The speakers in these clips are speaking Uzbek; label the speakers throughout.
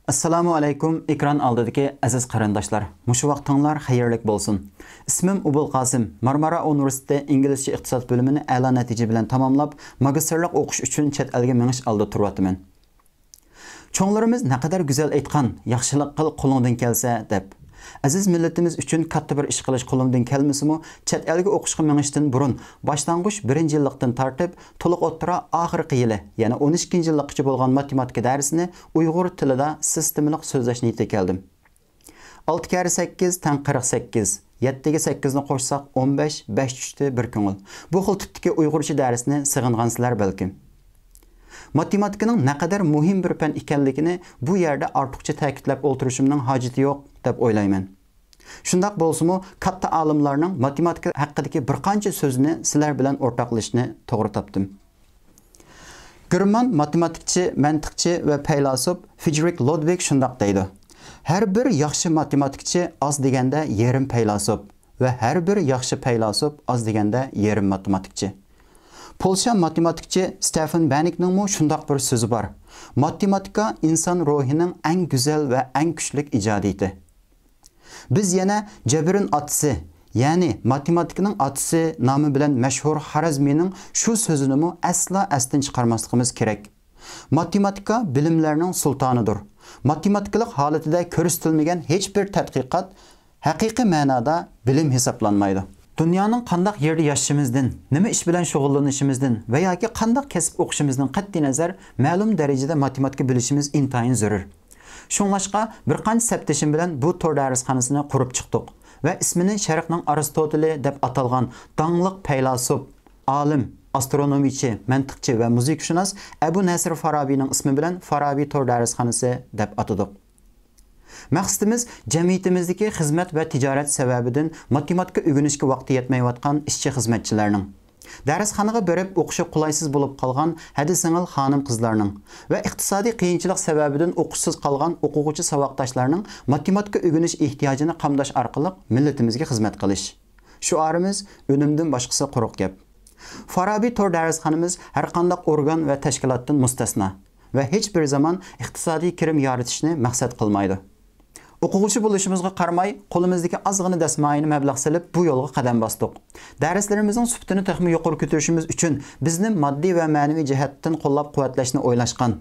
Speaker 1: Assalamu alaykum ekran oldidagi aziz qarindoshlar. Mushu vaqtinglar xayrli bo'lsin. Ismim Ubul Qasim. Marmara Universiteti İngilizce iqtisod bo'limini a'lo natija bilan tamomlab, magistrlik o'qish uchun chet elga menish oldida turyapman. Cho'nglarimiz naqadar go'zal aytgan, yaxshilik qil qo'lingdan kelsa deb. Aziz millatimiz uchun katta bir ish qilish qo'limdan kelmasimi, chet elga o'qishga menishdan burun boshlang'ich 1-yillikdan tortib, to'liq o'ttira oxirgi yili, ya'ni 12-yillikgacha bo'lgan matematika darsini Uyg'ur tilida sistemlik so'zlash niyatiga keldim. 6 kare 8 tan 48, 7 ga 8 ni qo'shsak 15, 5 tushdi bir ko'ngil. Bu xil tipdagi Uyg'urcha darsni sig'ingansizlar balkim. Matematikaning naqadar muhim bir fan ekanligini bu yerda ortiqcha ta'kidlab o'tirishimning hojati yo'q deb o'ylayman. Shundaq bo'lsa-mu, katta olimlarning matematika haqidagi bir qancha so'zini sizlar bilan o'rtoqlashishni to'g'ri topdim. German matematikchi, mantiqchi va faylasuf Friedrich Ludwig shundaq deydi. Har bir yaxshi matematikchi oz deganda yarim faylasuf va har bir yaxshi faylasuf oz deganda yarim matematikchi. Polsha matematikchi Stefan Bannikning shundaq bir so'zi bor. Matematika inson ruhining eng go'zal va eng kuchli ijodiyati. Biz yana Jabrin otasi, ya'ni matematikaning otasi nomi bilan mashhur Xorazmiyning shu so'zini asla asdan chiqarmasligimiz kerak. Matematika bilimlarning sultonidir. Matematikalik holatida ko'rsatilmagan hech bir tadqiqot haqiqiy ma'noda bilim hisoblanmaydi. Dunyoning qandaq yerda yashashimizdan, nima ish bilan shug'ullanishimizdan va yoki qandaq kasb o'qishimizdan qat'iy nazar ma'lum darajada matematika bilishimiz intayin zarur. Shunlashqa bir qancha saptashim bilan bu tor darsxonasini qurib chiqdik va ismini Sharqning Aristoteli deb atalgan dangliq faylasuf, olim, astronomichi, mantiqchi va musiqashunos Abu Nasr Farabiyning ismi bilan Farabiy tor darsxonasi deb atadik. Maqsadimiz jamiyatimizdagi xizmat va tijorat sababidan matematika o'rganishga vaqti yetmayotgan ishchi xizmatchilarning, darsxonaga berib o'qishi qulaysiz bo'lib qolgan hadi-singil xonim qizlarning va iqtisodiy qiyinchilik sababidan o'qishsiz qolgan o'quvchi savoddoshlarning matematika o'rganish ehtiyojini qamdash orqali millatimizga xizmat qilish. Shuarimiz o'nimdan boshqasi quruq gap. Farabiy tor darsxonamiz har qanday organ va tashkilotdan mustasno va hech bir zaman iqtisodiy kirim yaratishni maqsad qilmaydi. O'quvchi bo'lishimizga qaramay, qo'limizdagi ozg'ina dasmoyini mablag' silib bu yo'lga qadam bosdik. Darslarimizning sifatini texmi yuqori ko'tarishimiz uchun bizni moddiy va ma'naviy jihatdan qo'llab-quvvatlashni o'ylashgan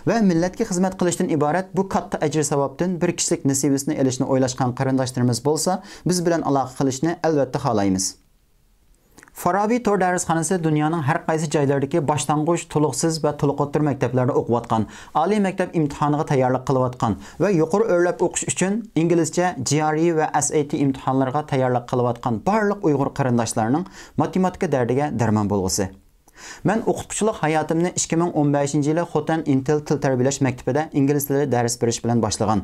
Speaker 1: va millatga xizmat qilishdan iborat bu katta ajr savobdan bir kishilik nasibasini olishni o'ylashgan qarindoshlarimiz bo'lsa, biz bilan aloqa qilishni albatta xohlaymiz. Farabiy tor darsxonasi dunyoning har qaysi joylaridagi boshlang'ich, to'liqsiz va to'liq o'rta maktablarda o'qiyotgan, oliy maktab imtihoniga tayyorlik qilayotgan va yuqori o'rlab o'qish uchun inglizcha GRE va SAT imtihonlariga tayyorlik qilayotgan barliq Uyg'ur qarindoshlarining matematika dardiga darmon bo'lg'usi. Men o'qituvchilik hayotimni 2015-yili Xotan Intel til tarbiyalash maktabida ingliz tilida dars berish bilan boshlagan.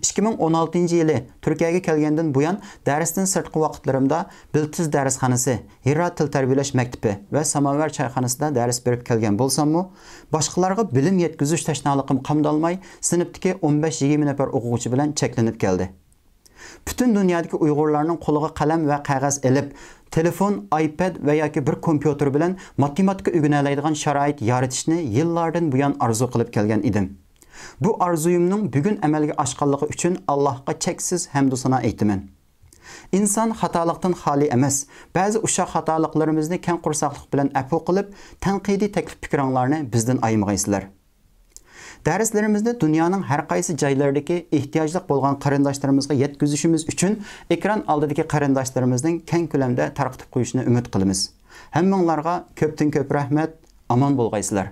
Speaker 1: 2016-yili Turkiyaga kelgandan buyon darsdan sirtqi vaqtlarimda Biltiz darsxonasi, Hira til tarbiyalash maktabi va Samovar choyxonasida dars berib kelgan bo'lsam-mu, boshqalarga bilim yetkazish tashnoliqim qamdalmay, sinfdagi 15-20 nafar o'quvchi bilan cheklanib keldi. Bütün dünyadaki Uyg'urlarning qo'liga qalam va qog'oz elib, telefon, iPad va yoki bir kompyuter bilan matematika o'rganadigan sharoit yaratishni yillardan buyon arzu qilib kelgan edim. Bu arzuyimning bugun amalga oshganligi uchun Allohga cheksiz hamd va sano aytaman. İnsan xatolikdan xoli emas. Ba'zi o'sha xatoliklarimizni keng qursaqlik bilan afv qilib, tanqidiy taklif fikringlarni bizdan ayamag'aysizlar. Darslarimizni dunyoning har qaysi joylaridagi ehtiyojli bo'lgan qarindoshlarimizga yetkazishimiz uchun ekran oldidagi qarindoshlarimizning keng ko'lamda tarqatib qo'yishni umid qilamiz. Hammanglarga ko'pdan ko'p rahmat, omon bo'lg'aysizlar.